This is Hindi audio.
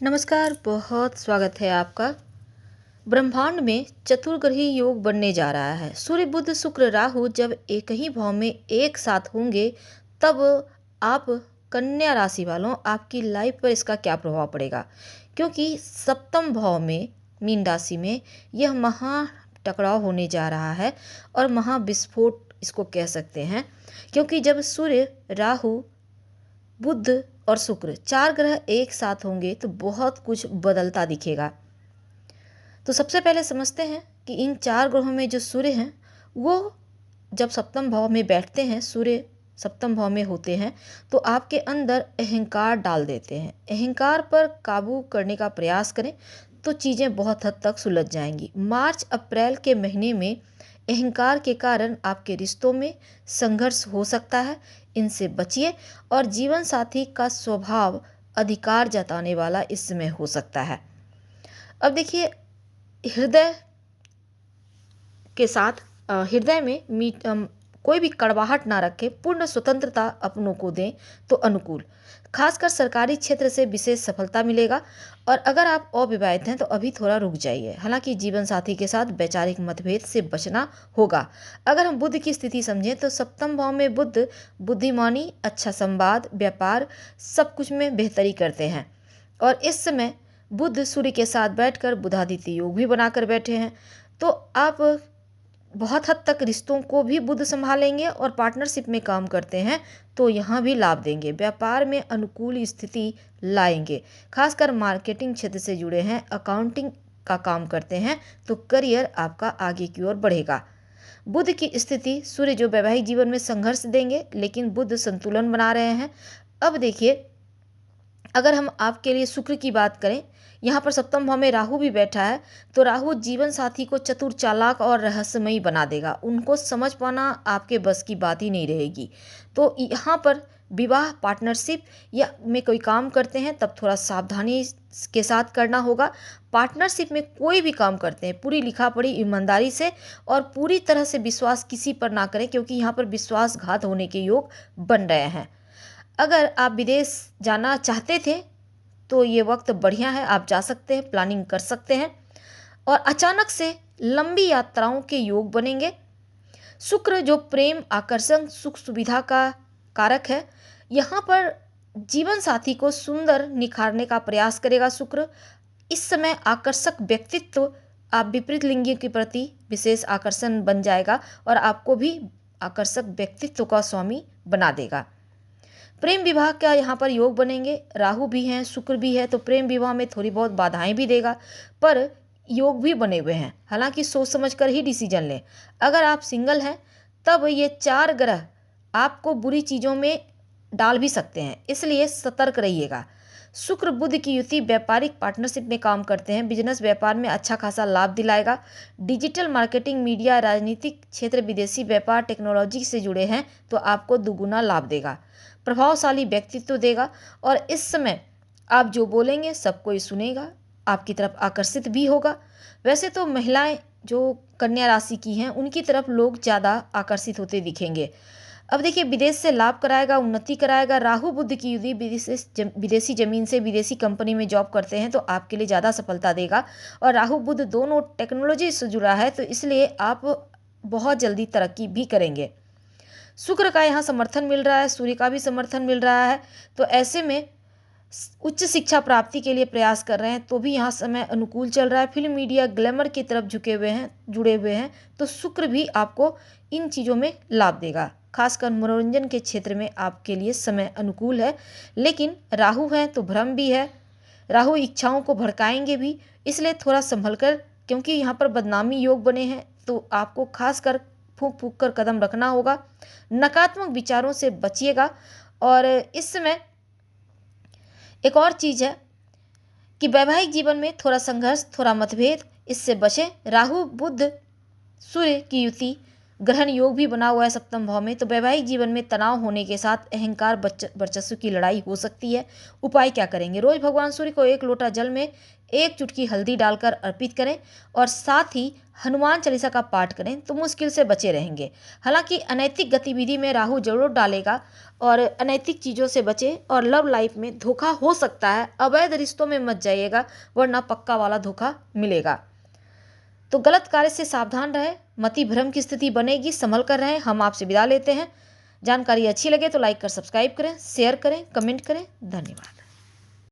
नमस्कार, बहुत स्वागत है आपका। ब्रह्मांड में चतुर्ग्रही योग बनने जा रहा है। सूर्य, बुध, शुक्र, राहु जब एक ही भाव में एक साथ होंगे, तब आप कन्या राशि वालों, आपकी लाइफ पर इसका क्या प्रभाव पड़ेगा? क्योंकि सप्तम भाव में, मीन राशि में, यह महा टकराव होने जा रहा है और महाविस्फोट इसको कह सकते हैं। क्योंकि जब सूर्य, राहु, बुध और शुक्र, चार ग्रह एक साथ होंगे तो बहुत कुछ बदलता दिखेगा। तो सबसे पहले समझते हैं कि इन चार ग्रहों में जो सूर्य हैं, वो जब सप्तम भाव में बैठते हैं, सूर्य सप्तम भाव में होते हैं, तो आपके अंदर अहंकार डाल देते हैं। अहंकार पर काबू करने का प्रयास करें तो चीज़ें बहुत हद तक सुलझ जाएंगी। मार्च अप्रैल के महीने में अहंकार के कारण आपके रिश्तों में संघर्ष हो सकता है, इनसे बचिए। और जीवन साथी का स्वभाव अधिकार जताने वाला इस समय हो सकता है। अब देखिए, हृदय के साथ हृदय में कोई भी कड़वाहट ना रखें, पूर्ण स्वतंत्रता अपनों को दें तो अनुकूल। खासकर सरकारी क्षेत्र से विशेष सफलता मिलेगा। और अगर आप अविवाहित हैं तो अभी थोड़ा रुक जाइए। हालांकि जीवन साथी के साथ वैचारिक मतभेद से बचना होगा। अगर हम बुध की स्थिति समझें तो सप्तम भाव में बुध बुद्धिमानी, अच्छा संवाद, व्यापार, सब कुछ में बेहतरी करते हैं। और इस समय बुध सूर्य के साथ बैठकर बुधादित्य योग भी बनाकर बैठे हैं। तो आप बहुत हद तक रिश्तों को भी बुध संभालेंगे और पार्टनरशिप में काम करते हैं तो यहाँ भी लाभ देंगे। व्यापार में अनुकूल स्थिति लाएंगे। खासकर मार्केटिंग क्षेत्र से जुड़े हैं, अकाउंटिंग का काम करते हैं तो करियर आपका आगे की ओर बढ़ेगा। बुध की स्थिति, सूर्य जो वैवाहिक जीवन में संघर्ष देंगे, लेकिन बुध संतुलन बना रहे हैं। अब देखिए, अगर हम आपके लिए शुक्र की बात करें, यहाँ पर सप्तम भाव में राहु भी बैठा है, तो राहु जीवन साथी को चतुर, चालाक और रहस्यमयी बना देगा। उनको समझ पाना आपके बस की बात ही नहीं रहेगी। तो यहाँ पर विवाह, पार्टनरशिप या में कोई काम करते हैं तब थोड़ा सावधानी के साथ करना होगा। पार्टनरशिप में कोई भी काम करते हैं, पूरी लिखा पढ़ी ईमानदारी से और पूरी तरह से विश्वास किसी पर ना करें, क्योंकि यहाँ पर विश्वासघात होने के योग बन रहे हैं। अगर आप विदेश जाना चाहते थे तो ये वक्त बढ़िया है, आप जा सकते हैं, प्लानिंग कर सकते हैं। और अचानक से लंबी यात्राओं के योग बनेंगे। शुक्र जो प्रेम, आकर्षण, सुख सुविधा का कारक है, यहाँ पर जीवन साथी को सुंदर निखारने का प्रयास करेगा शुक्र। इस समय आकर्षक व्यक्तित्व, आप विपरीत लिंगियों के प्रति विशेष आकर्षण बन जाएगा और आपको भी आकर्षक व्यक्तित्व का स्वामी बना देगा। प्रेम विवाह का यहाँ पर योग बनेंगे। राहु भी हैं, शुक्र भी है, तो प्रेम विवाह में थोड़ी बहुत बाधाएं भी देगा, पर योग भी बने हुए हैं। हालांकि सोच समझ कर ही डिसीजन लें। अगर आप सिंगल हैं तब ये चार ग्रह आपको बुरी चीज़ों में डाल भी सकते हैं, इसलिए सतर्क रहिएगा। शुक्र बुध की युति व्यापारिक पार्टनरशिप में काम करते हैं, बिजनेस व्यापार में अच्छा खासा लाभ दिलाएगा। डिजिटल मार्केटिंग, मीडिया, राजनीतिक क्षेत्र, विदेशी व्यापार, टेक्नोलॉजी से जुड़े हैं तो आपको दुगुना लाभ देगा। प्रभावशाली व्यक्तित्व देगा और इस समय आप जो बोलेंगे सब कोई सुनेगा, आपकी तरफ आकर्षित भी होगा। वैसे तो महिलाएं जो कन्या राशि की हैं उनकी तरफ लोग ज़्यादा आकर्षित होते दिखेंगे। अब देखिए, विदेश से लाभ कराएगा, उन्नति कराएगा। राहु बुध की युति विदेशी जमीन से विदेशी कंपनी में जॉब करते हैं तो आपके लिए ज़्यादा सफलता देगा। और राहु बुध दोनों टेक्नोलॉजी से जुड़ा है तो इसलिए आप बहुत जल्दी तरक्की भी करेंगे। शुक्र का यहाँ समर्थन मिल रहा है, सूर्य का भी समर्थन मिल रहा है। तो ऐसे में उच्च शिक्षा प्राप्ति के लिए प्रयास कर रहे हैं तो भी यहाँ समय अनुकूल चल रहा है। फिल्म, मीडिया, ग्लैमर की तरफ जुड़े हुए हैं तो शुक्र भी आपको इन चीज़ों में लाभ देगा। खासकर मनोरंजन के क्षेत्र में आपके लिए समय अनुकूल है। लेकिन राहु है तो भ्रम भी है, राहु इच्छाओं को भड़काएंगे भी, इसलिए थोड़ा संभल कर, क्योंकि यहाँ पर बदनामी योग बने हैं तो आपको खासकर फूंक फूंक कर कदम रखना होगा। नकारात्मक विचारों से बचिएगा। और इस समय एक और चीज़ है कि वैवाहिक जीवन में थोड़ा संघर्ष, थोड़ा मतभेद, इससे बचें। राहु बुध सूर्य की युति ग्रहण योग भी बना हुआ है सप्तम भाव में, तो वैवाहिक जीवन में तनाव होने के साथ अहंकार वर्चस्व की लड़ाई हो सकती है। उपाय क्या करेंगे? रोज भगवान सूर्य को 1 लोटा जल में 1 चुटकी हल्दी डालकर अर्पित करें और साथ ही हनुमान चालीसा का पाठ करें तो मुश्किल से बचे रहेंगे। हालांकि अनैतिक गतिविधि में राहु जरूर डालेगा और अनैतिक चीज़ों से बचें और लव लाइफ में धोखा हो सकता है, अवैध रिश्तों में मत जाइएगा वरना पक्का वाला धोखा मिलेगा। तो गलत कार्य से सावधान रहें, मति भ्रम की स्थिति बनेगी, संभल कर रहें। हम आपसे विदा लेते हैं। जानकारी अच्छी लगे तो लाइक कर सब्सक्राइब करें, शेयर करें, कमेंट करें। धन्यवाद।